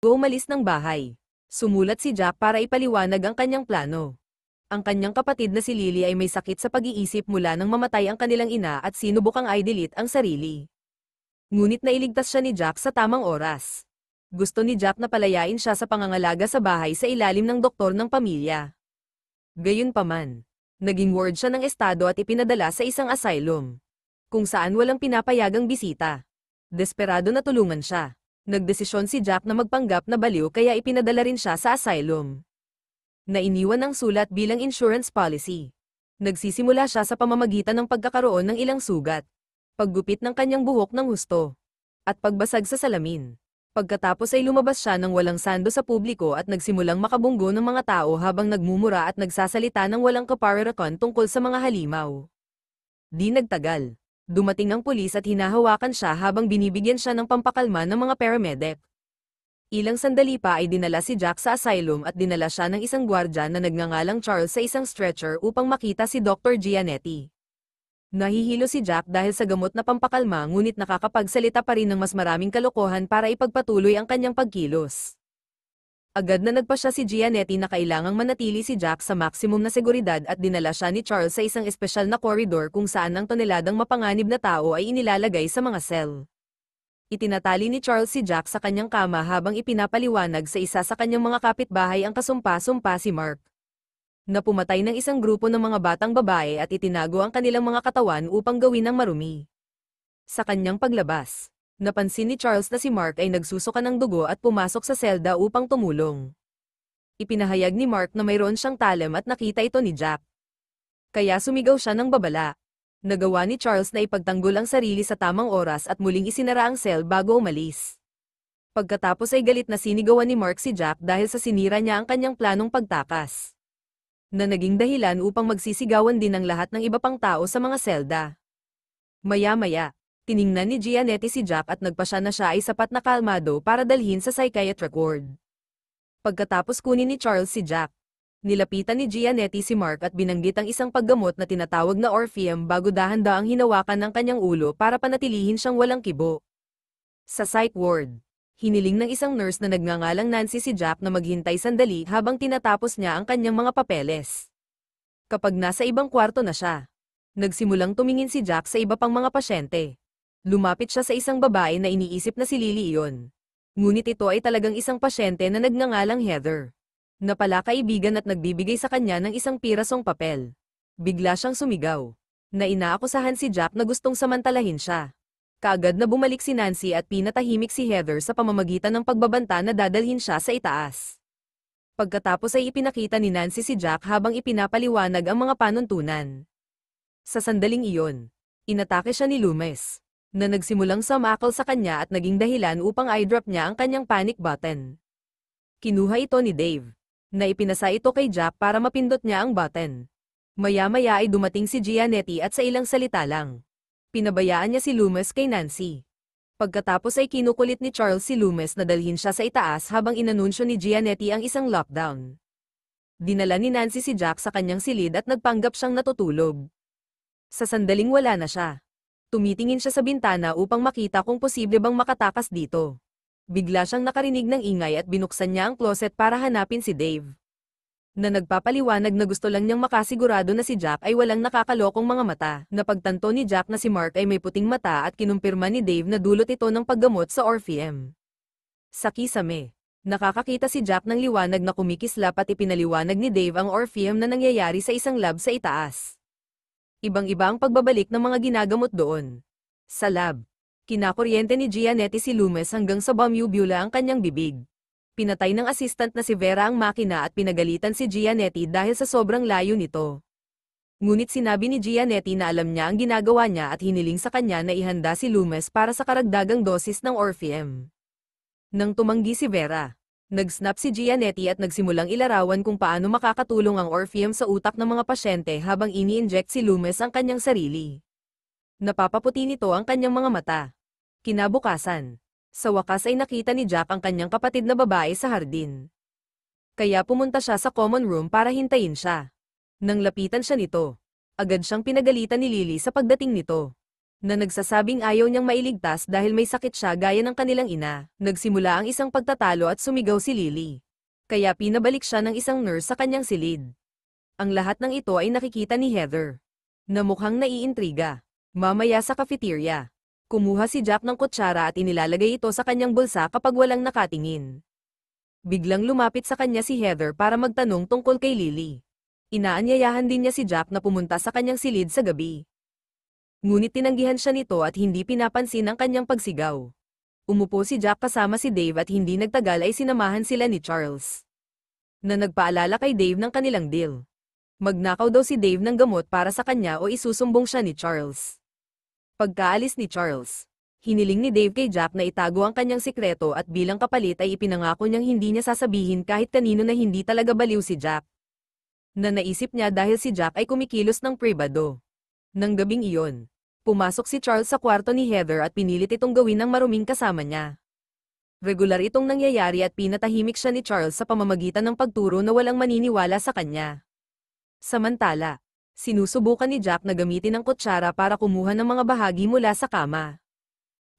Umalis ng bahay. Sumulat si Jack para ipaliwanag ang kanyang plano. Ang kanyang kapatid na si Lily ay may sakit sa pag-iisip mula nang mamatay ang kanilang ina at sinubukang i-delete ang sarili. Ngunit nailigtas siya ni Jack sa tamang oras. Gusto ni Jack na palayain siya sa pangangalaga sa bahay sa ilalim ng doktor ng pamilya. Gayunpaman, naging ward siya ng estado at ipinadala sa isang asylum, kung saan walang pinapayagang bisita. Desperado na tulungan siya. Nagdesisyon si Jack na magpanggap na baliw kaya ipinadala rin siya sa asylum. Nainiwan ang sulat bilang insurance policy. Nagsisimula siya sa pamamagitan ng pagkakaroon ng ilang sugat, paggupit ng kanyang buhok ng husto, at pagbasag sa salamin. Pagkatapos ay lumabas siya ng walang sando sa publiko at nagsimulang makabunggo ng mga tao habang nagmumura at nagsasalita ng walang kaparerakan tungkol sa mga halimaw. Di nagtagal. Dumating ang pulis at hinahawakan siya habang binibigyan siya ng pampakalma ng mga paramedic. Ilang sandali pa ay dinala si Jack sa asylum at dinala siya ng isang gwardya na nagngangalang Charles sa isang stretcher upang makita si Dr. Giannetti. Nahihilo si Jack dahil sa gamot na pampakalma ngunit nakakapagsalita pa rin ng mas maraming kalokohan para ipagpatuloy ang kanyang pagkilos. Agad na nagpasya si Giannetti na kailangang manatili si Jack sa maximum na seguridad at dinala siya ni Charles sa isang espesyal na koridor kung saan ang toneladang mapanganib na tao ay inilalagay sa mga cell. Itinatali ni Charles si Jack sa kanyang kama habang ipinapaliwanag sa isa sa kanyang mga kapitbahay ang kasumpa-sumpa si Mark, na pumatay ng isang grupo ng mga batang babae at itinago ang kanilang mga katawan upang gawin ng marumi. Sa kanyang paglabas, napansin ni Charles na si Mark ay nagsusuka ng dugo at pumasok sa selda upang tumulong. Ipinahayag ni Mark na mayroon siyang talem at nakita ito ni Jack. Kaya sumigaw siya ng babala. Nagawa ni Charles na ipagtanggol ang sarili sa tamang oras at muling isinara ang cell bago umalis. Pagkatapos ay galit na sinigawan ni Mark si Jack dahil sa sinira niya ang kanyang planong pagtakas, na naging dahilan upang magsisigawan din ang lahat ng iba pang tao sa mga selda. Maya-maya, tiningnan ni Giannetti si Jack at nagpasya na siya ay sapat na kalmado para dalhin sa psychiatric ward. Pagkatapos kunin ni Charles si Jack, nilapitan ni Giannetti si Mark at binanggit ang isang paggamot na tinatawag na Orpheum bago dahan-daang hinawakan ng kanyang ulo para panatilihin siyang walang kibo. Sa psych ward, hiniling ng isang nurse na nagngangalang Nancy si Jack na maghintay sandali habang tinatapos niya ang kanyang mga papeles. Kapag nasa ibang kwarto na siya, nagsimulang tumingin si Jack sa iba pang mga pasyente. Lumapit siya sa isang babae na iniisip na si Lily iyon. Ngunit ito ay talagang isang pasyente na nagngangalang Heather, na pala kaibigan at nagbibigay sa kanya ng isang pirasong papel. Bigla siyang sumigaw, na inaakusahan si Jack na gustong samantalahin siya. Kaagad na bumalik si Nancy at pinatahimik si Heather sa pamamagitan ng pagbabanta na dadalhin siya sa itaas. Pagkatapos ay ipinakita ni Nancy si Jack habang ipinapaliwanag ang mga panuntunan. Sa sandaling iyon, inatake siya ni Loomis, na nagsimulang sumakal sa kanya at naging dahilan upang i-drop niya ang kanyang panic button. Kinuha ito ni Dave, na ipinasa ito kay Jack para mapindot niya ang button. Maya-maya ay dumating si Giannetti at sa ilang salita lang, pinabayaan niya si Loomis kay Nancy. Pagkatapos ay kinukulit ni Charles si Loomis na dalhin siya sa itaas habang inanunsyo ni Giannetti ang isang lockdown. Dinala ni Nancy si Jack sa kanyang silid at nagpanggap siyang natutulog. Sa sandaling wala na siya, tumitingin siya sa bintana upang makita kung posible bang makatakas dito. Bigla siyang nakarinig ng ingay at binuksan niya ang closet para hanapin si Dave, na nagpapaliwanag na gusto lang niyang makasigurado na si Jack ay walang nakakalokong mga mata. Napagtanto ni Jack na si Mark ay may puting mata at kinumpirma ni Dave na dulot ito ng paggamot sa Orpheum. Sa kisame, nakakakita si Jack ng liwanag na kumikislap at ipinaliwanag ni Dave ang Orpheum na nangyayari sa isang lab sa itaas. Ibang-iba ang pagbabalik ng mga ginagamot doon. Sa lab, kinakuryente ni Giannetti si Loomis hanggang sa bumubula ang kanyang bibig. Pinatay ng assistant na si Vera ang makina at pinagalitan si Giannetti dahil sa sobrang layo nito. Ngunit sinabi ni Giannetti na alam niya ang ginagawa niya at hiniling sa kanya na ihanda si Loomis para sa karagdagang dosis ng Orpheum. Nang tumanggi si Vera, nag-snap si Giannetti at nagsimulang ilarawan kung paano makakatulong ang Orpheum sa utak ng mga pasyente habang ini-inject si Loomis ang kanyang sarili. Napapaputi nito ang kanyang mga mata. Kinabukasan, sa wakas ay nakita ni Jack ang kanyang kapatid na babae sa hardin. Kaya pumunta siya sa common room para hintayin siya. Nang lapitan siya nito, agad siyang pinagalitan ni Lily sa pagdating nito. na nagsasabing ayaw niyang mailigtas dahil may sakit siya gaya ng kanilang ina. Nagsimula ang isang pagtatalo at sumigaw si Lily. Kaya pinabalik siya ng isang nurse sa kanyang silid. Ang lahat ng ito ay nakikita ni Heather, na mukhang naiintriga. Mamaya sa cafeteria, kumuha si Jack ng kutsara at inilalagay ito sa kanyang bulsa kapag walang nakatingin. Biglang lumapit sa kanya si Heather para magtanong tungkol kay Lily. Inaanyayahan din niya si Jack na pumunta sa kanyang silid sa gabi. Ngunit tinanggihan siya nito at hindi pinapansin ang kanyang pagsigaw. Umupo si Jack kasama si Dave at hindi nagtagal ay sinamahan sila ni Charles, na nagpaalala kay Dave ng kanilang deal. Magnakaw daw si Dave ng gamot para sa kanya o isusumbong siya ni Charles. Pagkaalis ni Charles, hiniling ni Dave kay Jack na itago ang kanyang sikreto at bilang kapalit ay ipinangako niyang hindi niya sasabihin kahit kanino na hindi talaga baliw si Jack. Na naisip niya dahil si Jack ay kumikilos ng pribado. Nang gabing iyon, pumasok si Charles sa kwarto ni Heather at pinilit itong gawin ng maruming kasama niya. Regular itong nangyayari at pinatahimik siya ni Charles sa pamamagitan ng pagturo na walang maniniwala sa kanya. Samantala, sinusubukan ni Jack na gamitin ang kutsara para kumuha ng mga bahagi mula sa kama.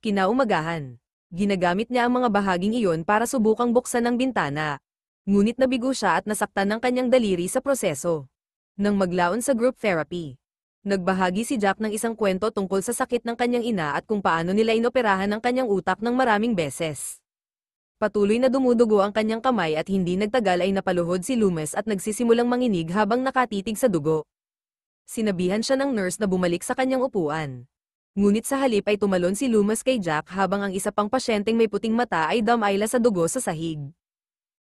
Kinaumagahan, ginagamit niya ang mga bahaging iyon para subukang buksan ang bintana. Ngunit nabigo siya at nasaktan ng kanyang daliri sa proseso. Nang maglaon sa group therapy, nagbahagi si Jack ng isang kwento tungkol sa sakit ng kanyang ina at kung paano nila inoperahan ang kanyang utak ng maraming beses. Patuloy na dumudugo ang kanyang kamay at hindi nagtagal ay napaluhod si Loomis at nagsisimulang manginig habang nakatitig sa dugo. Sinabihan siya ng nurse na bumalik sa kanyang upuan. Ngunit sa halip ay tumalon si Loomis kay Jack habang ang isa pang pasyenteng may puting mata ay damayla sa dugo sa sahig.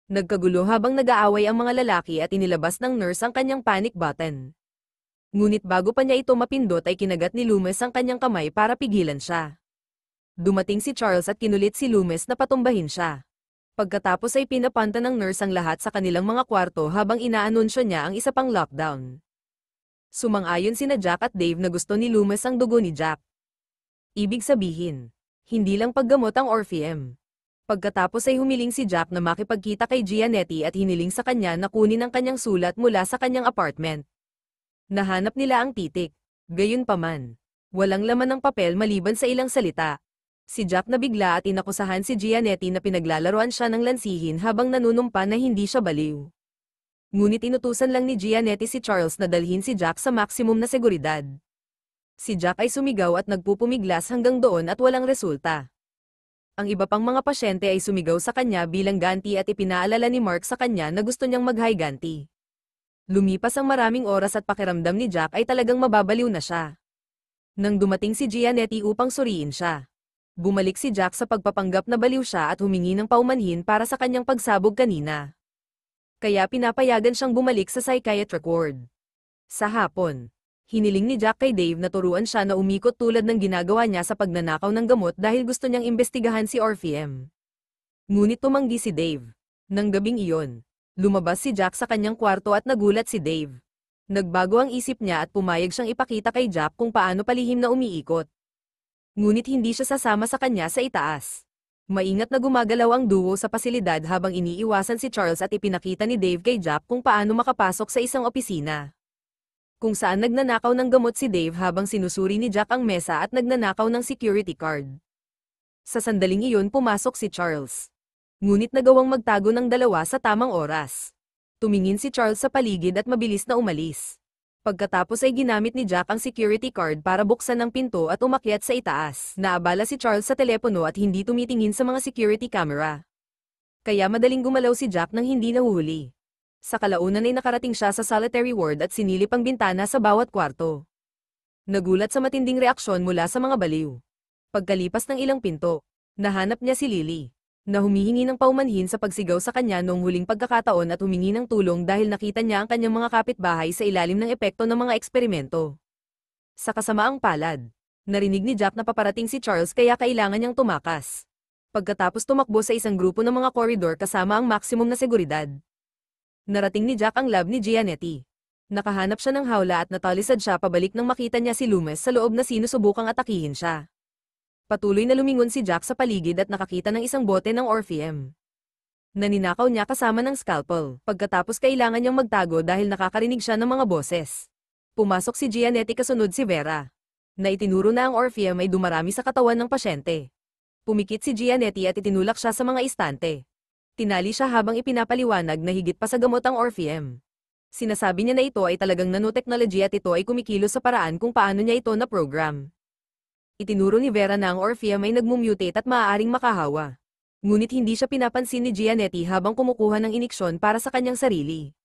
Nagkagulo habang nag-aaway ang mga lalaki at inilabas ng nurse ang kanyang panic button. Ngunit bago pa niya ito mapindot ay kinagat ni Loomis ang kanyang kamay para pigilan siya. Dumating si Charles at kinulit si Loomis na patumbahin siya. Pagkatapos ay pinapanta ng nurse ang lahat sa kanilang mga kwarto habang inaanunsyo niya ang isa pang lockdown. Sumang-ayon sina Jack at Dave na gusto ni Loomis ang dugo ni Jack. Ibig sabihin, hindi lang paggamot ang Orpheum. Pagkatapos ay humiling si Jack na makipagkita kay Giannetti at hiniling sa kanya na kunin ang kanyang sulat mula sa kanyang apartment. Nahanap nila ang titik. Gayunpaman, walang laman ng papel maliban sa ilang salita. Si Jack nabigla at inakusahan si Giannetti na pinaglalaroan siya ng lansihin habang nanunumpa na hindi siya baliw. Ngunit inutusan lang ni Giannetti si Charles na dalhin si Jack sa maximum na seguridad. Si Jack ay sumigaw at nagpupumiglas hanggang doon at walang resulta. Ang iba pang mga pasyente ay sumigaw sa kanya bilang ganti at ipinaalala ni Mark sa kanya na gusto niyang mag-higanti. Lumipas ang maraming oras at pakiramdam ni Jack ay talagang mababaliw na siya. Nang dumating si Giannetti upang suriin siya, bumalik si Jack sa pagpapanggap na baliw siya at humingi ng paumanhin para sa kanyang pagsabog kanina. Kaya pinapayagan siyang bumalik sa psychiatric ward. Sa hapon, hiniling ni Jack kay Dave na turuan siya na umikot tulad ng ginagawa niya sa pagnanakaw ng gamot dahil gusto niyang imbestigahan si Orpheum. Ngunit tumanggi si Dave. Nang gabing iyon, lumabas si Jack sa kanyang kwarto at nagulat si Dave. Nagbago ang isip niya at pumayag siyang ipakita kay Jack kung paano palihim na umiikot. Ngunit hindi siya sasama sa kanya sa itaas. Maingat na gumagalaw ang duo sa pasilidad habang iniiwasan si Charles at ipinakita ni Dave kay Jack kung paano makapasok sa isang opisina. Kung saan nagnanakaw ng gamot si Dave habang sinusuri ni Jack ang mesa at nagnanakaw ng security card. Sa sandaling iyon pumasok si Charles. Ngunit nagawang magtago ng dalawa sa tamang oras. Tumingin si Charles sa paligid at mabilis na umalis. Pagkatapos ay ginamit ni Jack ang security card para buksan ang pinto at umakyat sa itaas. Naabala si Charles sa telepono at hindi tumitingin sa mga security camera. Kaya madaling gumalaw si Jack nang hindi nahuhuli. Sa kalaunan ay nakarating siya sa solitary ward at sinilip ang bintana sa bawat kwarto. Nagulat sa matinding reaksyon mula sa mga baliw. Pagkalipas ng ilang pinto, nahanap niya si Lily, na humihingi ng paumanhin sa pagsigaw sa kanya noong huling pagkakataon at humingi ng tulong dahil nakita niya ang kanyang mga kapitbahay sa ilalim ng epekto ng mga eksperimento. Sa kasamaang palad, narinig ni Jack na paparating si Charles kaya kailangan niyang tumakas. Pagkatapos tumakbo sa isang grupo ng mga koridor kasama ang maximum na seguridad. Narating ni Jack ang lab ni Giannetti. Nakahanap siya ng hawla at natalisad siya pabalik nang makita niya si Loomis sa loob na sinusubukang atakihin siya. Patuloy na lumingon si Jack sa paligid at nakakita ng isang bote ng Orpheum. Naninakaw niya kasama ng scalpel. Pagkatapos kailangan niyang magtago dahil nakakarinig siya ng mga boses. Pumasok si Giannetti kasunod si Vera. na itinuro na ang Orpheum ay dumarami sa katawan ng pasyente. Pumikit si Gianetti at itinulak siya sa mga istante. Tinali siya habang ipinapaliwanag na higit pa sa gamot ang Orpheum. Sinasabi niya na ito ay talagang nanotechnology at ito ay kumikilos sa paraan kung paano niya ito na-program. Itinuro ni Vera na ang Orpheum ay nagmumutate at maaaring makahawa. Ngunit hindi siya pinapansin ni Gianetti habang kumukuha ng iniksyon para sa kanyang sarili.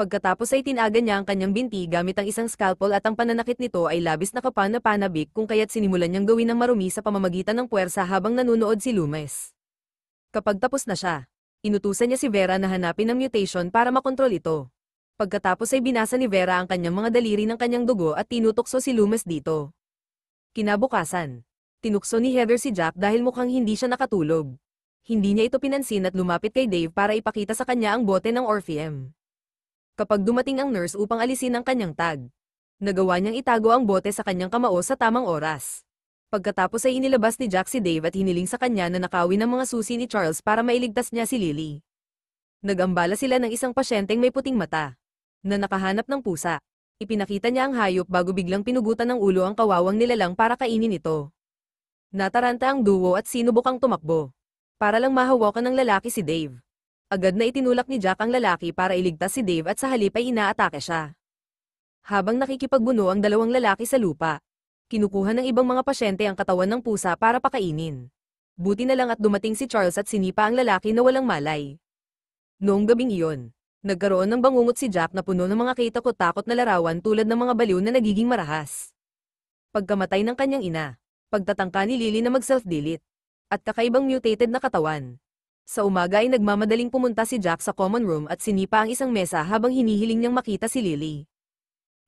Pagkatapos ay tinagan niya ang kanyang binti gamit ang isang scalpel at ang pananakit nito ay labis na kapana-panabik kung kaya't sinimulan niyang gawin ng marumi sa pamamagitan ng puwersa habang nanunood si Loomis. Kapag tapos na siya, inutusan niya si Vera na hanapin ang mutation para makontrol ito. Pagkatapos ay binasa ni Vera ang kanyang mga daliri ng kanyang dugo at tinutokso si Loomis dito. Kinabukasan, tinukso ni Heather si Jack dahil mukhang hindi siya nakatulog. Hindi niya ito pinansin at lumapit kay Dave para ipakita sa kanya ang bote ng Orpheum. Kapag dumating ang nurse upang alisin ang kanyang tag, nagawa niyang itago ang bote sa kanyang kamao sa tamang oras. Pagkatapos ay inilabas ni Jack si Dave at hiniling sa kanya na nakawin ang mga susi ni Charles para mailigtas niya si Lily. Nagambala sila ng isang pasyenteng may puting mata, na nakahanap ng pusa. Ipinakita niya ang hayop bago biglang pinugutan ng ulo ang kawawang nilalang para kainin ito. Nataranta ang duo at sinubukang tumakbo. Para lang mahawakan ng lalaki si Dave. Agad na itinulak ni Jack ang lalaki para iligtas si Dave at sa halip ay inaatake siya. Habang nakikipagbuno ang dalawang lalaki sa lupa, kinukuha ng ibang mga pasyente ang katawan ng pusa para pakainin. Buti na lang at dumating si Charles at sinipa ang lalaki na walang malay. Noong gabing iyon, nagkaroon ng bangungot si Jack na puno ng mga kitakot-takot na larawan tulad ng mga baliw na nagiging marahas. Pagkamatay ng kanyang ina, pagtatangka ni Lily na mag-self-delete, at kakaibang mutated na katawan. Sa umaga ay nagmamadaling pumunta si Jack sa common room at sinipa ang isang mesa habang hinihiling niyang makita si Lily.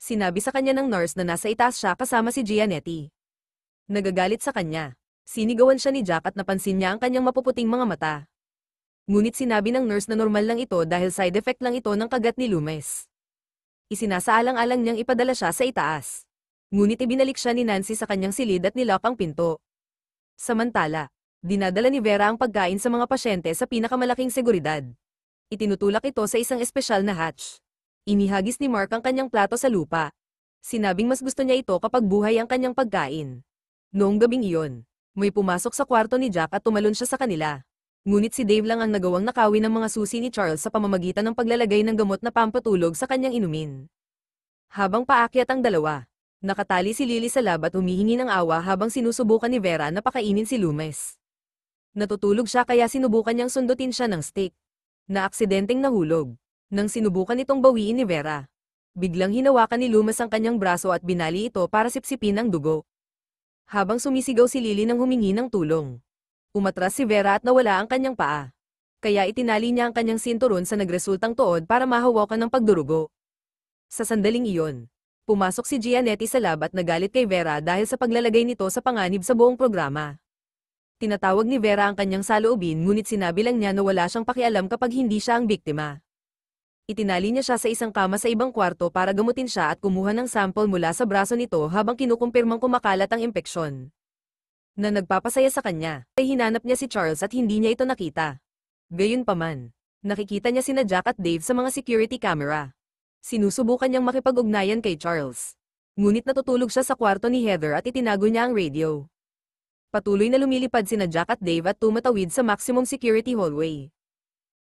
Sinabi sa kanya ng nurse na nasa itaas siya kasama si Gianetti. Nagagalit sa kanya. Sinigawan siya ni Jack at napansin niya ang kanyang mapuputing mga mata. Ngunit sinabi ng nurse na normal lang ito dahil side effect lang ito ng kagat ni Loomis. Isinasaalang-alang niyang ipadala siya sa itaas. Ngunit ibinalik siya ni Nancy sa kanyang silid at nilock ang pinto. Samantala, dinadala ni Vera ang pagkain sa mga pasyente sa pinakamalaking seguridad. Itinutulak ito sa isang espesyal na hatch. Inihagis ni Mark ang kanyang plato sa lupa. Sinabing mas gusto niya ito kapag buhay ang kanyang pagkain. Noong gabing iyon, may pumasok sa kwarto ni Jack at tumalon siya sa kanila. Ngunit si Dave lang ang nagawang nakawin ng mga susi ni Charles sa pamamagitan ng paglalagay ng gamot na pampatulog sa kanyang inumin. Habang paakyat ang dalawa, nakatali si Lily sa lab at humihingi ng awa habang sinusubukan ni Vera na pakainin si Loomis. Natutulog siya kaya sinubukan niyang sundutin siya ng stick. Na aksidenteng nahulog. Nang sinubukan itong bawiin ni Vera, biglang hinawakan ni Loomis ang kanyang braso at binali ito para sipsipin ang dugo. Habang sumisigaw si Lily nang humingi ng tulong, umatras si Vera at nawala ang kanyang paa. Kaya itinali niya ang kanyang sinturon sa nagresultang tuod para mahawakan ng pagdurugo. Sa sandaling iyon, pumasok si Gianetti sa lab at nagalit kay Vera dahil sa paglalagay nito sa panganib sa buong programa. Tinatawag ni Vera ang kanyang saloobin ngunit sinabi lang niya na wala siyang pakialam kapag hindi siya ang biktima. Itinali niya siya sa isang kama sa ibang kwarto para gamutin siya at kumuha ng sample mula sa braso nito habang kinukumpirmang kumakalat ang impeksyon. Na nagpapasaya sa kanya, ay hinanap niya si Charles at hindi niya ito nakita. Gayunpaman, nakikita niya sina Jack at Dave sa mga security camera. Sinusubukan niyang makipag-ugnayan kay Charles. Ngunit natutulog siya sa kwarto ni Heather at itinago niya ang radio. Patuloy na lumilipad sina Jack at Dave at tumatawid sa maximum security hallway.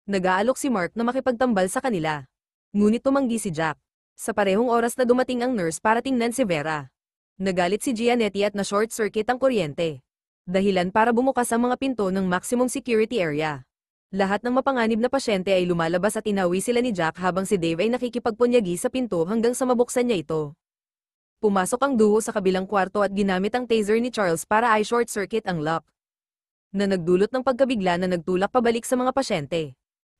Nag-aalok si Mark na makipagtambal sa kanila. Ngunit tumanggi si Jack. Sa parehong oras na dumating ang nurse para tingnan si Vera. Nagalit si Gianetti at na-short circuit ang kuryente. Dahilan para bumukas ang mga pinto ng maximum security area. Lahat ng mapanganib na pasyente ay lumalabas at inawi sila ni Jack habang si Dave ay nakikipagpunyagi sa pinto hanggang sa mabuksan niya ito. Pumasok ang duo sa kabilang kwarto at ginamit ang taser ni Charles para i-short circuit ang lock. Na nagdulot ng pagkabigla na nagtulak pabalik sa mga pasyente.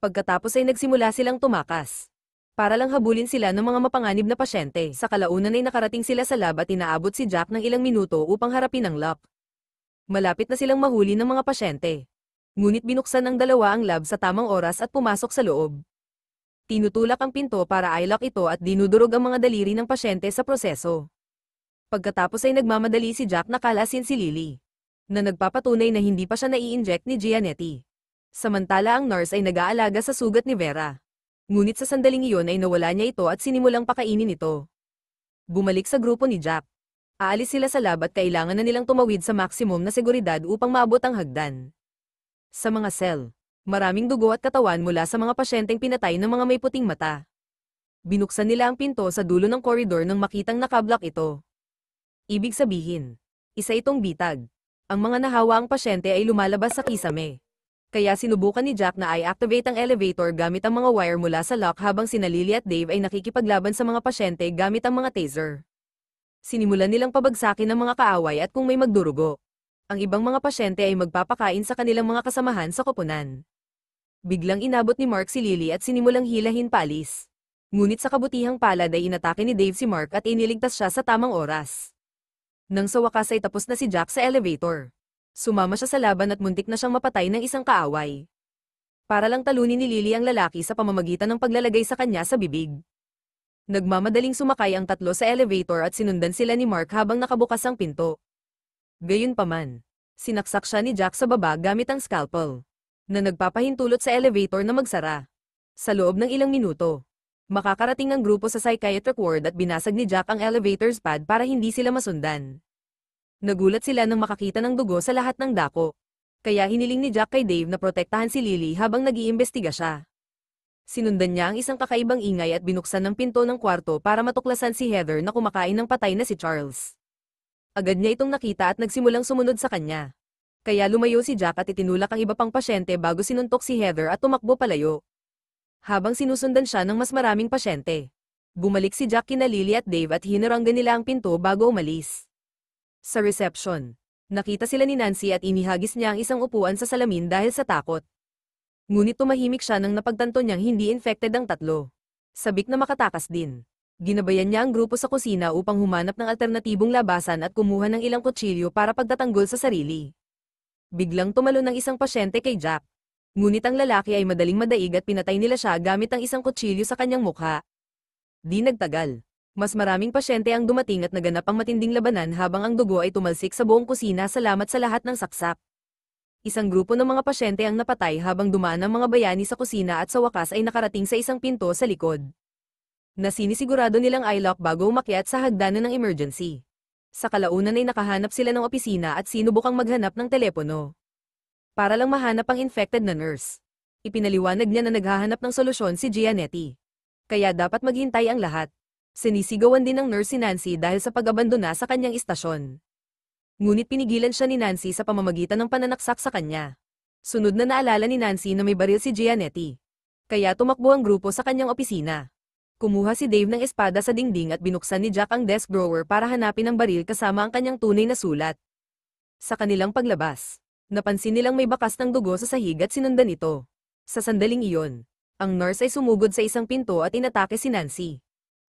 Pagkatapos ay nagsimula silang tumakas. Para lang habulin sila ng mga mapanganib na pasyente. Sa kalaunan ay nakarating sila sa lab at inaabot si Jack ng ilang minuto upang harapin ang lock. Malapit na silang mahuli ng mga pasyente. Ngunit binuksan ng dalawa ang lab sa tamang oras at pumasok sa loob. Tinutulak ang pinto para i-lock ito at dinudurog ang mga daliri ng pasyente sa proseso. Pagkatapos ay nagmamadali si Jack na kalasin si Lily, na nagpapatunay na hindi pa siya nai-inject ni Gianetti. Samantala ang nurse ay nag-aalaga sa sugat ni Vera. Ngunit sa sandaling iyon ay nawala niya ito at sinimulang pakainin ito. Bumalik sa grupo ni Jack. Aalis sila sa lab at kailangan na nilang tumawid sa maximum na seguridad upang maabot ang hagdan. Sa mga cell, maraming dugo at katawan mula sa mga pasyenteng pinatay ng mga may puting mata. Binuksan nila ang pinto sa dulo ng koridor nang makitang nakablock ito. Ibig sabihin, isa itong bitag. Ang mga nahawa ang pasyente ay lumalabas sa kisame. Kaya sinubukan ni Jack na i-activate ang elevator gamit ang mga wire mula sa lock habang sina Lily at Dave ay nakikipaglaban sa mga pasyente gamit ang mga taser. Sinimulan nilang pabagsakin ang mga kaaway at kung may magdurugo, ang ibang mga pasyente ay magpapakain sa kanilang mga kasamahan sa koponan. Biglang inabot ni Mark si Lily at sinimulang hilahin paalis. Ngunit sa kabutihang palad ay inatake ni Dave si Mark at iniligtas siya sa tamang oras. Nang sa wakas ay tapos na si Jack sa elevator. Sumama siya sa laban at muntik na siyang mapatay ng isang kaaway. Para lang talunin ni Lily ang lalaki sa pamamagitan ng paglalagay sa kanya sa bibig. Nagmamadaling sumakay ang tatlo sa elevator at sinundan sila ni Mark habang nakabukas ang pinto. Gayunpaman, sinaksak siya ni Jack sa baba gamit ang scalpel, na nagpapahintulot sa elevator na magsara. Sa loob ng ilang minuto, makakarating ang grupo sa psychiatric ward at binasag ni Jack ang elevator's pad para hindi sila masundan. Nagulat sila nang makakita ng dugo sa lahat ng dako. Kaya hiniling ni Jack kay Dave na protektahan si Lily habang nag-iimbestiga siya. Sinundan niya ang isang kakaibang ingay at binuksan ng pinto ng kwarto para matuklasan si Heather na kumakain ng patay na si Charles. Agad niya itong nakita at nagsimulang sumunod sa kanya. Kaya lumayo si Jack at itinulak ang iba pang pasyente bago sinuntok si Heather at tumakbo palayo. Habang sinusundan siya ng mas maraming pasyente, bumalik si Jack kina Lily at Dave at hinaranggan nila ang pinto bago umalis. Sa reception, nakita sila ni Nancy at inihagis niya ang isang upuan sa salamin dahil sa takot. Ngunit tumahimik siya nang napagtanto niyang hindi infected ang tatlo. Sabik na makatakas din. Ginabayan niya ang grupo sa kusina upang humanap ng alternatibong labasan at kumuha ng ilang kutsilyo para pagtatanggol sa sarili. Biglang tumalon ng isang pasyente kay Jack. Ngunit ang lalaki ay madaling madaig at pinatay nila siya gamit ang isang kutsilyo sa kanyang mukha. Di nagtagal. Mas maraming pasyente ang dumating at naganap ang matinding labanan habang ang dugo ay tumalsik sa buong kusina salamat sa lahat ng saksak. Isang grupo ng mga pasyente ang napatay habang dumaan ang mga bayani sa kusina at sa wakas ay nakarating sa isang pinto sa likod. Na sinisigurado nilang i-lock bago umakyat sa hagdanan ng emergency. Sa kalaunan ay nakahanap sila ng opisina at sinubukang maghanap ng telepono. Para lang mahanap ang infected na nurse. Ipinaliwanag niya na naghahanap ng solusyon si Gianetti. Kaya dapat maghintay ang lahat. Sinisigawan din ng nurse si Nancy dahil sa pag-abandona sa kanyang istasyon. Ngunit pinigilan siya ni Nancy sa pamamagitan ng pananaksak sa kanya. Sunod na naalala ni Nancy na may baril si Gianetti. Kaya tumakbo ang grupo sa kanyang opisina. Kumuha si Dave ng espada sa dingding at binuksan ni Jack ang desk drawer para hanapin ang baril kasama ang kanyang tunay na sulat. Sa kanilang paglabas, napansin nilang may bakas ng dugo sa sahig at sinundan ito. Sa sandaling iyon, ang nurse ay sumugod sa isang pinto at inatake si Nancy.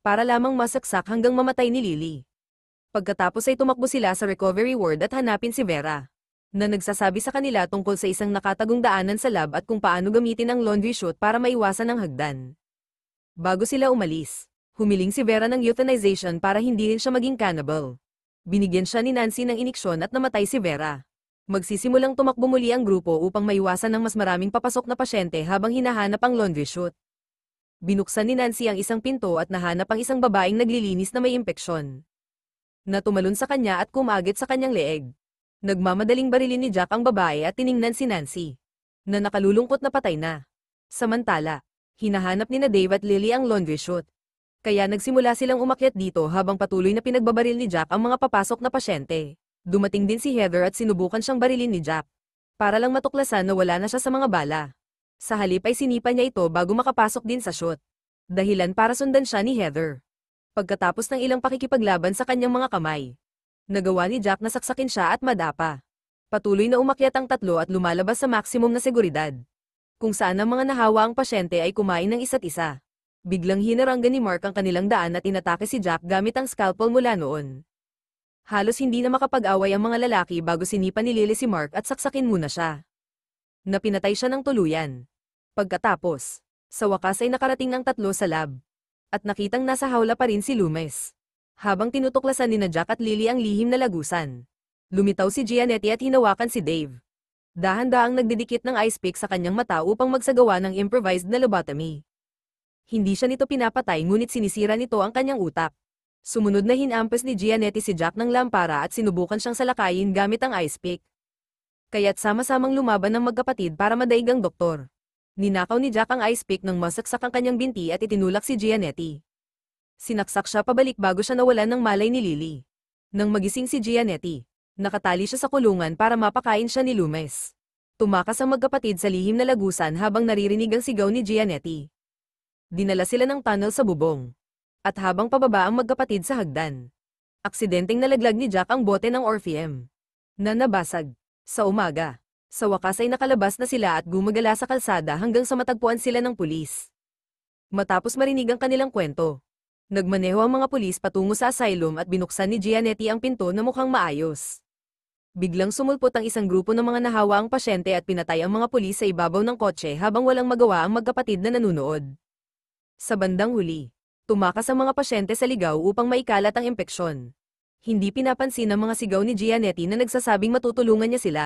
Para lamang masaksak hanggang mamatay ni Lily. Pagkatapos ay tumakbo sila sa recovery ward at hanapin si Vera, na nagsasabi sa kanila tungkol sa isang nakatagong daanan sa lab at kung paano gamitin ang laundry chute para maiwasan ang hagdan. Bago sila umalis, humiling si Vera ng euthanization para hindi rin siya maging cannibal. Binigyan siya ni Nancy ng iniksyon at namatay si Vera. Magsisimulang tumakbo muli ang grupo upang maiwasan ng mas maraming papasok na pasyente habang hinahanap ang laundry chute. Binuksan ni Nancy ang isang pinto at nahanap ang isang babaeng naglilinis na may impeksyon. Na tumalon sa kanya at kumagit sa kanyang leeg. Nagmamadaling barilin ni Jack ang babae at tiningnan si Nancy, na nakalulungkot na patay na. Samantala, hinahanap ni Dave at Lily ang laundry chute. Kaya nagsimula silang umakyat dito habang patuloy na pinagbabaril ni Jack ang mga papasok na pasyente. Dumating din si Heather at sinubukan siyang barilin ni Jack. Para lang matuklasan na wala na siya sa mga bala. Sa halip ay sinipa niya ito bago makapasok din sa chute. Dahilan para sundan siya ni Heather. Pagkatapos ng ilang pakikipaglaban sa kanyang mga kamay, nagawa ni Jack na saksakin siya at madapa. Patuloy na umakyat ang tatlo at lumalabas sa maximum na seguridad. Kung saan ang mga nahawa ang pasyente ay kumain ng isa't isa. Biglang hinaranggan ni Mark ang kanilang daan at inatake si Jack gamit ang scalpel mula noon. Halos hindi na makapag-away ang mga lalaki bago sinipa ni Lily si Mark at saksakin muna siya. Napinatay siya ng tuluyan. Pagkatapos, sa wakas ay nakarating ang tatlo sa lab. At nakitang nasa hawla pa rin si Loomis. Habang tinutuklasan ni Jack at Lily ang lihim na lagusan. Lumitaw si Gianetti at hinawakan si Dave. Dahan-daang nagdidikit ng ice pick sa kanyang mata upang magsagawa ng improvised na lobotomy. Hindi siya nito pinapatay ngunit sinisira nito ang kanyang utak. Sumunod na hinampas ni Gianetti si Jack ng lampara at sinubukan siyang salakayin gamit ang ice pick. Kaya't sama-samang lumaban ng magkapatid para madaig ang doktor. Ninakaw ni Jack ang ice pick nang masaksak ang kanyang binti at itinulak si Gianetti. Sinaksak siya pabalik bago siya nawalan ng malay ni Lily. Nang magising si Gianetti, nakatali siya sa kulungan para mapakain siya ni Loomis. Tumakas ang magkapatid sa lihim na lagusan habang naririnig ang sigaw ni Gianetti. Dinala sila ng tunnel sa bubong. At habang pababa ang magkapatid sa hagdan, aksidenteng nalaglag ni Jack ang bote ng Orpheum na nabasag. Sa umaga, sa wakas ay nakalabas na sila at gumagala sa kalsada hanggang sa matagpuan sila ng pulis. Matapos marinig ang kanilang kwento, nagmaneho ang mga pulis patungo sa asylum at binuksan ni Gianetti ang pinto na mukhang maayos. Biglang sumulpot ang isang grupo ng mga nahawa ang pasyente at pinatay ang mga pulis sa ibabaw ng kotse habang walang magawa ang magkapatid na nanunood. Sa bandang huli, tumakas ang mga pasyente sa ligaw upang maikalat ang impeksyon. Hindi pinapansin ang mga sigaw ni Gianetti na nagsasabing matutulungan niya sila.